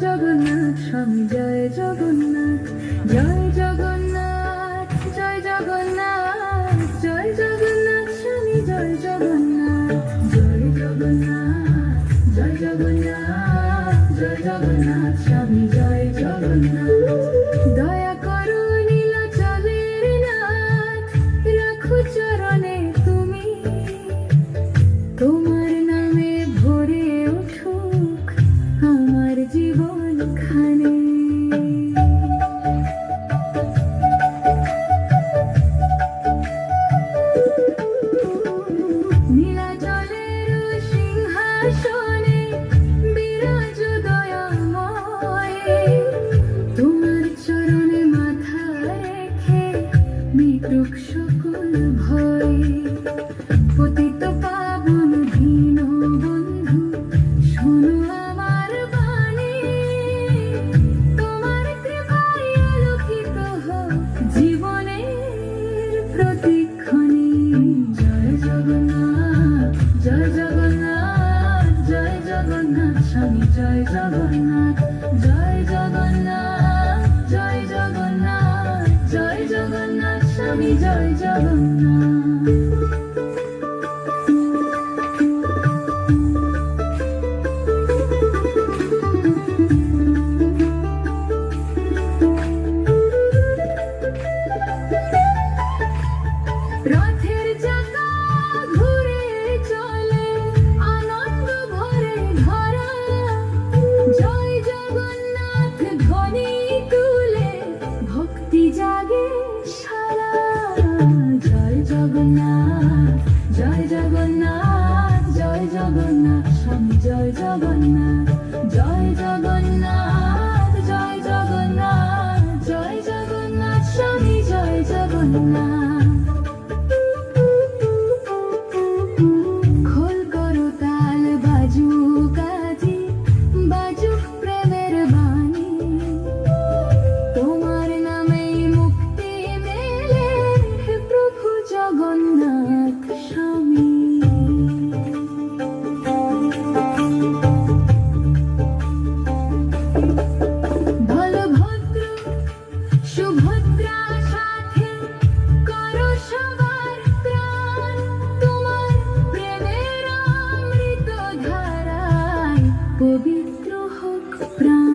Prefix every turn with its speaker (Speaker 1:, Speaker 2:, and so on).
Speaker 1: জগন্নাথ স্বামী জয় জগন্নাথ, জয় জগন্নাথ, জয় জগন্নাথ, জয় জগন্নাথ স্বামী জয় জগন্নাথ, জয় জগন্নাথ, জয় জগন্নাথ, জয় জগন্নাথ স্বামী জয় জগন্নাথ। দয়া করো নীলাচলের নাথ, রাখো চরণে তুমি, তোমার নামে ভরে উঠুক আমার জীবন খানে। নীলাচলের সিংহাসনে বিরাজ দয়াময়, তোমার চরণে মাথা রেখে মিটুক সকল ভয়। পতিত পাবন দীন বন্ধু শোনো আমার বাণী, তোমার কৃপায় আলোকিত হোক জীবনের প্রতিক্ষণে। জয় জগন্নাথ, জয় জগন্নাথ, জয় জগন্নাথ স্বামী জয় জগন্নাথ, জয় জগন্নাথ, জয় জগন্নাথ, জয় জগন্নাথ স্বামী জয় জগন্নাথ। রথের চাকা ঘুরে চলে আনন্দ ভরে ধরা, জয় জগন্নাথ ধ্বনি তুলে ভক্তি জাগে সারা। জয় জগন্নাথ, জয় জগন্নাথ, জয় জগন্নাথ স্বামী জয় জগন্নাথ, জয় জগন্নাথ।